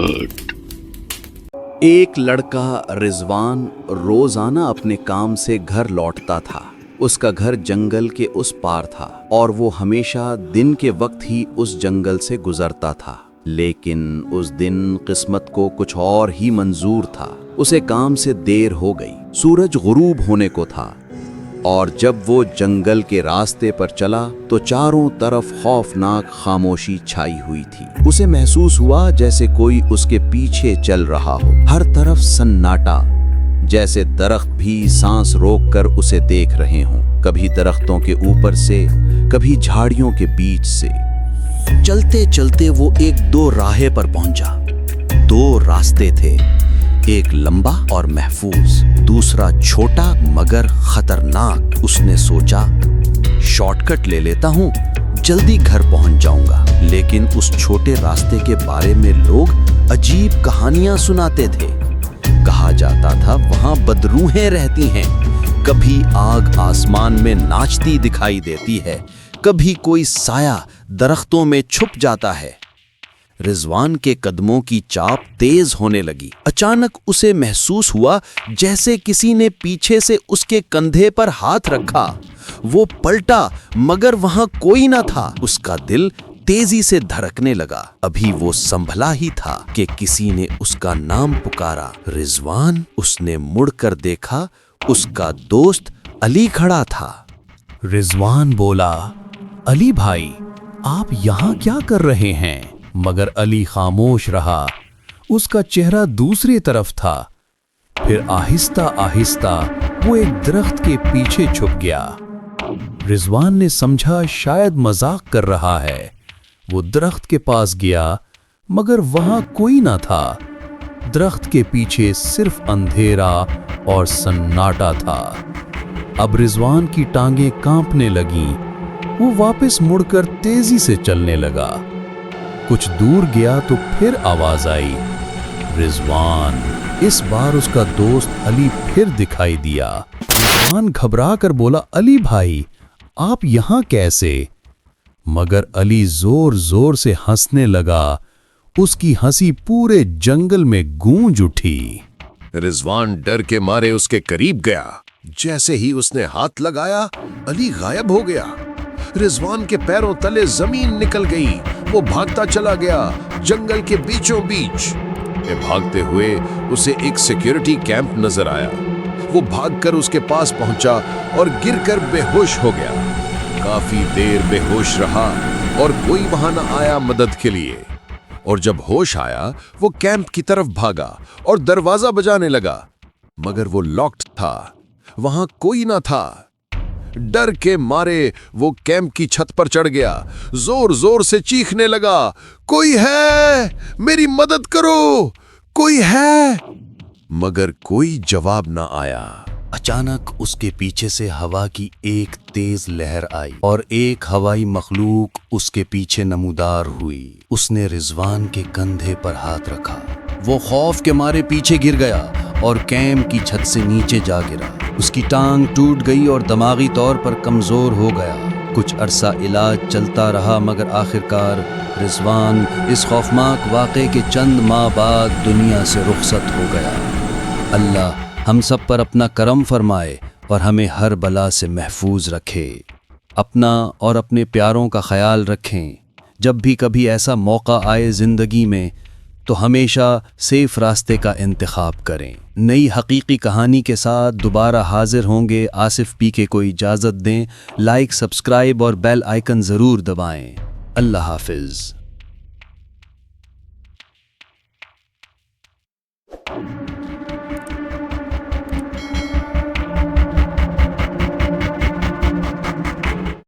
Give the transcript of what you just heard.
Art. एक लड़का रिजवान रोजाना अपने काम से घर लौटता था। उसका घर जंगल के उस पार था और वो हमेशा दिन के वक्त ही उस जंगल से गुजरता था। लेकिन उस दिन किस्मत को कुछ और ही मंजूर था। उसे काम से देर हो गई, सूरज गुरूब होने को था और जब वो जंगल के रास्ते पर चला तो चारों तरफ खौफनाक खामोशी छाई हुई थी। उसे महसूस हुआ जैसे कोई उसके पीछे चल रहा हो। हर तरफ सन्नाटा, जैसे दरख्त भी सांस रोककर उसे देख रहे हों। कभी दरख्तों के ऊपर से, कभी झाड़ियों के बीच से। चलते चलते वो एक दो राहे पर पहुंचा। दो रास्ते थे, एक लंबा और महफूज, दूसरा छोटा मगर खतरनाक। उसने सोचा, शॉर्टकट ले लेता हूँ, जल्दी घर पहुंच जाऊंगा। लेकिन उस छोटे रास्ते के बारे में लोग अजीब कहानियां सुनाते थे। कहा जाता था वहां बदरूहें रहती हैं, कभी आग आसमान में नाचती दिखाई देती है, कभी कोई साया दरख्तों में छुप जाता है। रिजवान के कदमों की चाप तेज होने लगी। अचानक उसे महसूस हुआ जैसे किसी ने पीछे से उसके कंधे पर हाथ रखा। वो पलटा मगर वहां कोई न था। उसका दिल तेजी से धड़कने लगा। अभी वो संभला ही था कि किसी ने उसका नाम पुकारा, रिजवान। उसने मुड़कर देखा, उसका दोस्त अली खड़ा था। रिजवान बोला, अली भाई, आप यहाँ क्या कर रहे हैं? मगर अली खामोश रहा। उसका चेहरा दूसरी तरफ था। फिर आहिस्ता आहिस्ता वो एक दरख्त के पीछे छुप गया। रिजवान ने समझा शायद मजाक कर रहा है। वो दरख्त के पास गया मगर वहां कोई ना था। दरख्त के पीछे सिर्फ अंधेरा और सन्नाटा था। अब रिजवान की टांगें कांपने लगीं। वो वापस मुड़कर तेजी से चलने लगा। कुछ दूर गया तो फिर आवाज आई, रिजवान। इस बार उसका दोस्त अली फिर दिखाई दिया। रिजवान घबरा कर बोला, अली भाई, आप यहां कैसे? मगर अली जोर जोर से हंसने लगा। उसकी हंसी पूरे जंगल में गूंज उठी। रिजवान डर के मारे उसके करीब गया। जैसे ही उसने हाथ लगाया, अली गायब हो गया। रिजवान के पैरों तले जमीन निकल गई। वो भागता चला गया जंगल के बीचों बीच। भागते हुए उसे एक सिक्योरिटी कैंप नजर आया। वो भागकर उसके पास पहुंचा और गिरकर बेहोश हो गया। काफी देर बेहोश रहा और कोई वहां न आया मदद के लिए। और जब होश आया, वो कैंप की तरफ भागा और दरवाजा बजाने लगा, मगर वो लॉक्ड था। वहां कोई ना था। डर के मारे वो कैंप की छत पर चढ़ गया। जोर जोर से चीखने लगा, कोई है, मेरी मदद करो, कोई है। मगर कोई जवाब ना आया। अचानक उसके पीछे से हवा की एक तेज लहर आई और एक हवाई मखलूक उसके पीछे नमूदार हुई। उसने रिजवान के कंधे पर हाथ रखा। वो खौफ के मारे पीछे गिर गया और कैंप की छत से नीचे जा गिरा। उसकी टांग टूट गई और दिमागी तौर पर कमजोर हो गया। कुछ अरसा इलाज चलता रहा मगर आखिरकार रिजवान इस खौफनाक वाक़े के चंद माह बाद दुनिया से रुखसत हो गया। अल्लाह हम सब पर अपना करम फरमाए और हमें हर बला से महफूज रखे। अपना और अपने प्यारों का ख्याल रखें। जब भी कभी ऐसा मौका आए ज़िंदगी में तो हमेशा सेफ रास्ते का इंतखाब करें। नई हकीकी कहानी के साथ दोबारा हाजिर होंगे। आसिफ पी के को इजाज़त दें। लाइक, सब्सक्राइब और बेल आइकन ज़रूर दबाएं। अल्लाह हाफिज़।